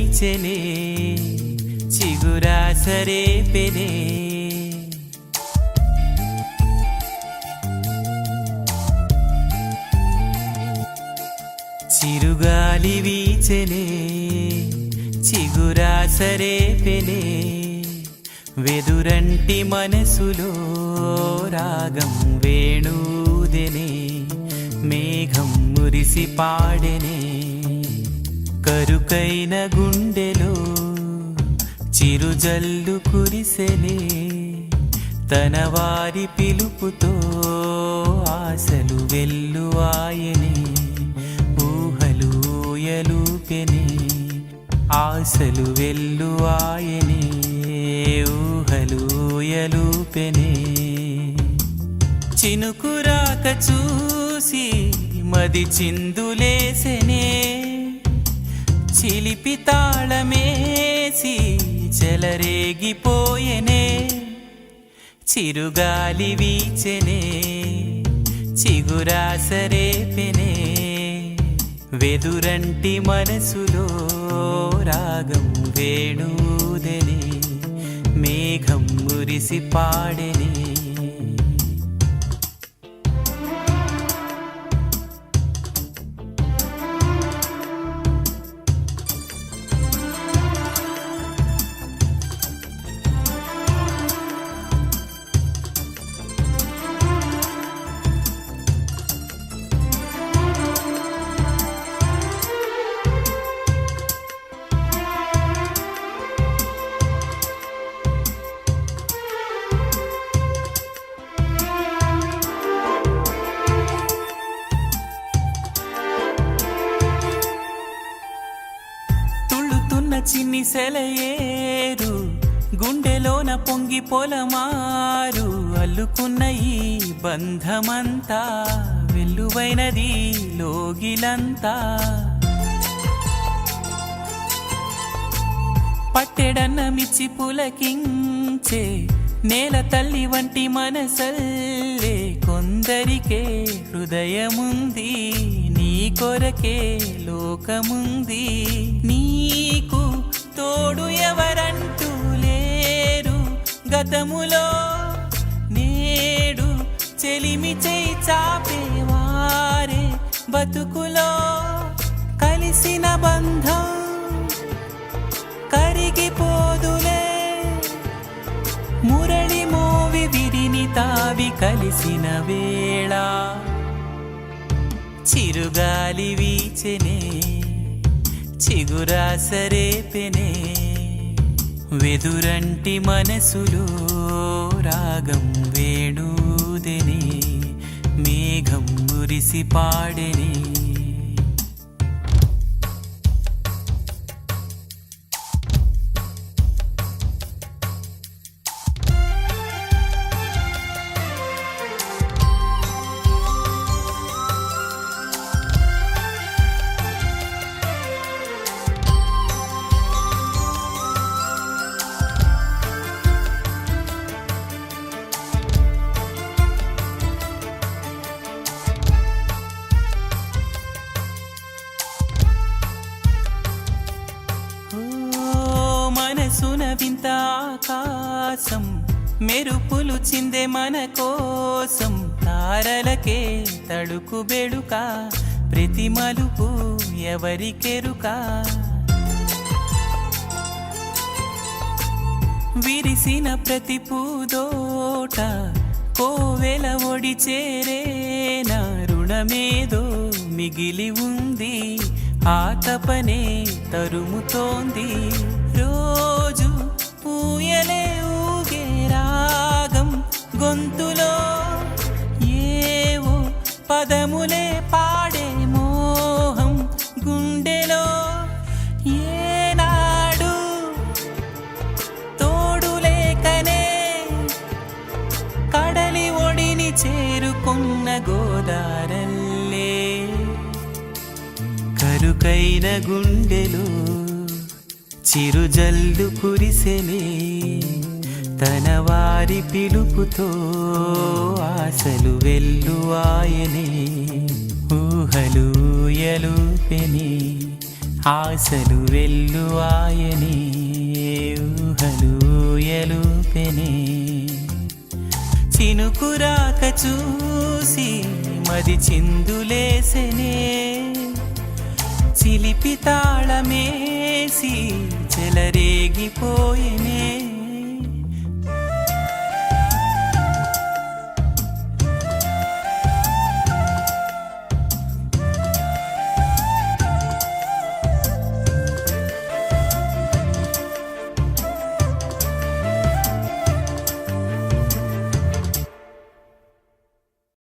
వీచెనే చిగురాసరేపెనే చిరుగాలి వీచెనే చిగురాసరేపెనే వెదురంటి మనసులో రాగం వేణూదెనే మేఘం మురిసి పాడెనే కరుకైన గుండెలో చిరుజల్లు కురిసెనే తన వారి పిలుపుతో ఆశలు వెల్లువాయనే ఊహలు ఊయలూపెనే ఆశలు వెల్లువాయనే ఊహలు ఊయలూపెనే చినుకురాక చూసి మది చిందులేసెనే చిలిపి తాళమేసి చెలరేగిపోయెనే చిరుగాలి వీచెనే చిగురాసరేపెనే వెదురంటి మనసులో రాగం వేణూదెనే మేఘం మురిసి పాడెనే చిన్ని సెలయేరు గుండెలోన పొంగి పొలమారు అల్లుకున్న ఈ బంధమంతా వెల్లువైనది లోగిలంతా పట్టెడన్న మిచ్చి పులకించే నేల తల్లి వంటి మనసల్లే కొందరికే హృదయముంది నీ కొరకే లోకముంది నీకు తోడు ఎవరంటూ లేరు గతములో నేడు చెలిమి చేయి చాపేవారే బతుకులో కలిసిన బంధం కరిగిపోదులే మురళి మోవి విరిని తావి కలిసిన వేళ చిరుగాలి వీచెనే చిగురాసరేపెనే వెదురంటి మనసులో రాగం వేణూదెనే మేఘం మురిసి పాడెనే మనసున వింత ఆకాశం మెరుపులు చిందే మన కోసం తారలకే తడుకు బెడుక ప్రతి మలుపు ఎవరికెరుక విరిసిన ప్రతి పూదోట కోవెల ఒడి చేరేనా రుణమేదో మిగిలి ఉంది ఆ తపనే తరుముతోంది రోజు పూయలే ఊగే రాగం గొంతులో ఏవో పదములే పాడే మోహం గుండెలో ఏనాడు తోడు లేకనే కడలి ఒడిని చేరుకున్న గోదారల్లే కరుకైన గుండెలో చిరుజల్లు కురిసెనే తన వారి పిలుపుతో ఆశలు వెల్లువాయనే ఊహలు ఊయలూపెనే ఆశలు వెల్లువాయనే ఊహలు ఎలుపెనే చినుకురాక చూసి మది చిందులేసెనే చిలిపి తాళమేసి చెలరేగిపోయెనే